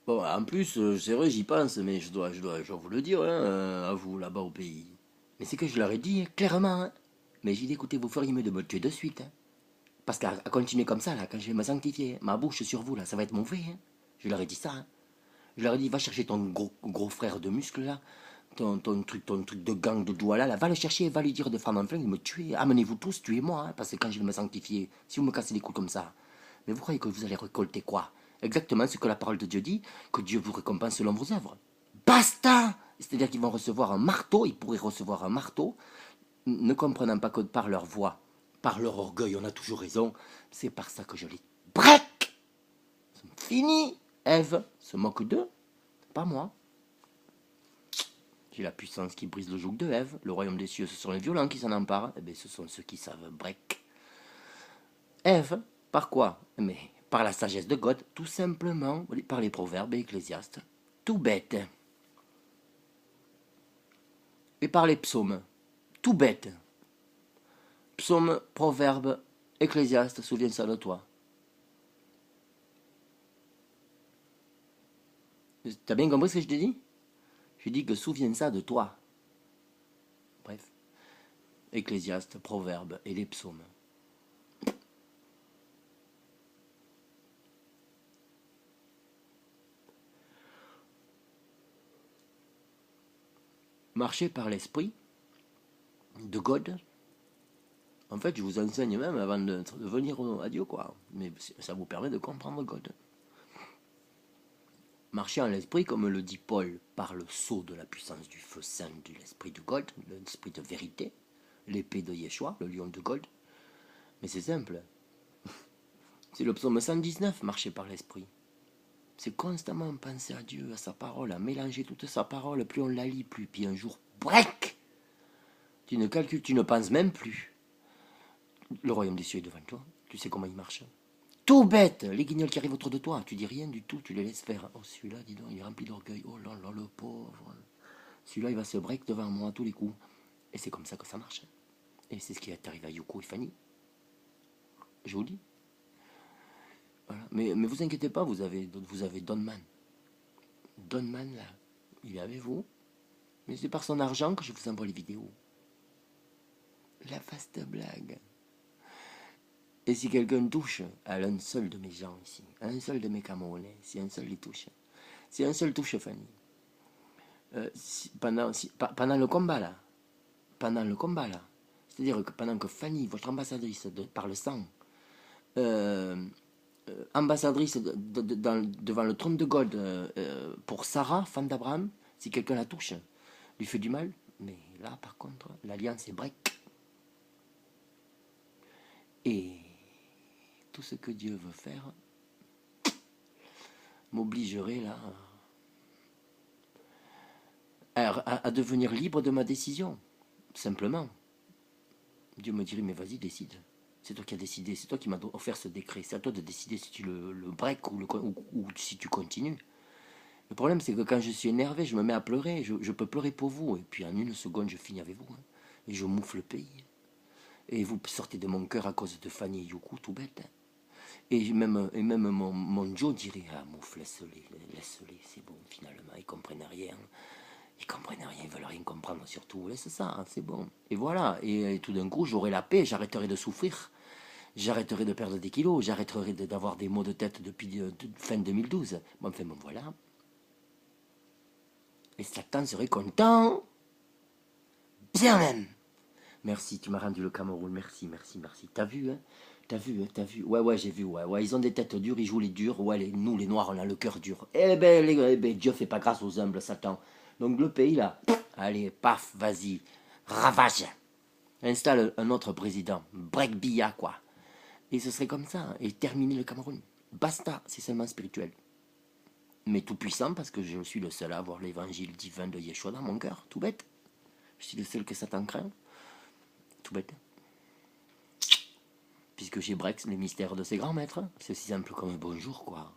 Bon, en plus, c'est vrai, j'y pense, mais je dois vous le dire, hein, à vous, là-bas au pays. Mais c'est que je leur ai dit, hein, clairement, hein. Mais j'ai dit, écoutez, vous feriez mieux de me tuer de suite, hein. Parce qu'à continuer comme ça, là, quand je vais me sanctifier, ma bouche sur vous, là, ça va être mauvais, hein. Je leur ai dit ça, hein. Je leur ai dit, va chercher ton gros frère de muscle, là, ton truc de gang de Douala, là, va le chercher, va lui dire de prendre un flingue, de me tuer. Amenez-vous tous, tuez-moi, hein, parce que quand je vais me sanctifier, si vous me cassez les couilles comme ça, mais vous croyez que vous allez récolter quoi? Exactement ce que la parole de Dieu dit, que Dieu vous récompense selon vos œuvres. Basta! C'est-à-dire qu'ils vont recevoir un marteau, ils pourraient recevoir un marteau, ne comprenant pas que par leur voix, par leur orgueil, on a toujours raison, c'est par ça que je les break! Fini! Ève se moque d'eux, pas moi. J'ai la puissance qui brise le joug de Ève. Le royaume des cieux, ce sont les violents qui s'en emparent. Eh bien, ce sont ceux qui savent break. Ève, par quoi? Mais par la sagesse de God, tout simplement, par les proverbes et ecclésiastes. Tout bête. Et par les psaumes. Tout bête. Psaume, proverbe, ecclésiaste, souviens ça de toi. T'as bien compris ce que je t'ai dit? Je dis que souviens ça de toi. Bref. Ecclésiaste, proverbe et les psaumes. Marcher par l'esprit de God. En fait, je vous enseigne même avant de venir à Dieu, quoi. Mais ça vous permet de comprendre God. Marcher en l'esprit, comme le dit Paul, par le sceau de la puissance du feu saint de l'esprit de God, l'esprit de vérité, l'épée de Yeshua, le lion de God. Mais c'est simple. C'est le psaume 119, marcher par l'esprit. C'est constamment penser à Dieu, à sa parole, à mélanger toute sa parole. Plus on la lit, plus. Puis un jour, break! Tu ne calcules, tu ne penses même plus. Le royaume des cieux est devant toi. Tu sais comment il marche. Tout bête, les guignols qui arrivent autour de toi, tu dis rien du tout, tu les laisses faire. Oh, celui-là, dis donc, il est rempli d'orgueil. Oh là là, le pauvre. Celui-là, il va se break devant moi à tous les coups. Et c'est comme ça que ça marche. Et c'est ce qui est arrivé à Yuko et Fanny. Je vous dis. Voilà. Mais vous inquiétez pas, vous avez Donman. Donman, là, il est avec vous. Mais c'est par son argent que je vous envoie les vidéos. La vaste blague. Et si quelqu'un touche à un seul de mes gens ici, à un seul de mes Camerounais, si un seul les touche, si un seul touche Fanny, pendant le combat là, c'est-à-dire que pendant que Fanny, votre ambassadrice par le sang, euh, ambassadrice devant le trône de God pour Sarah, femme d'Abraham, si quelqu'un la touche, lui fait du mal, mais là par contre, l'alliance est break. Et tout ce que Dieu veut faire m'obligerait là à devenir libre de ma décision, simplement. Dieu me dirait, mais vas-y, décide. C'est toi qui as décidé, c'est toi qui m'as offert ce décret. C'est à toi de décider si tu le break ou si tu continues. Le problème, c'est que quand je suis énervé, je me mets à pleurer. Je peux pleurer pour vous. Et puis en une seconde, je finis avec vous, hein. Et je mouffe le pays. Et vous sortez de mon cœur à cause de Fanny et Yuku, tout bête, hein. Et même mon Joe dirait, ah mouffe, laisse-les, c'est bon, finalement, ils comprennent rien. Ils comprennent rien, ils veulent rien comprendre surtout. Laisse ça, hein, c'est bon. Et voilà. Et tout d'un coup, j'aurai la paix, j'arrêterai de souffrir. J'arrêterai de perdre des kilos, j'arrêterai d'avoir des maux de tête depuis fin 2012. Bon, enfin, bon, voilà. Et Satan serait content. Bien même. Merci, tu m'as rendu le Cameroun. Merci, merci, merci. T'as vu, hein? T'as vu, hein? T'as vu? Ouais, ouais, j'ai vu, ouais, ouais. Ils ont des têtes dures, ils jouent les durs. Ouais, nous, les noirs, on a le cœur dur. Eh ben, Dieu fait pas grâce aux humbles, Satan. Donc, le pays, là, allez, paf, vas-y. Ravage. Installe un autre président. Break Bia, quoi. Et ce serait comme ça, hein, et terminer le Cameroun. Basta, c'est seulement spirituel. Mais tout puissant parce que je suis le seul à avoir l'évangile divin de Yeshua dans mon cœur, tout bête. Je suis le seul que Satan craint, tout bête. Puisque j'ai break les mystères de ses grands maîtres, c'est aussi simple comme un bonjour, quoi.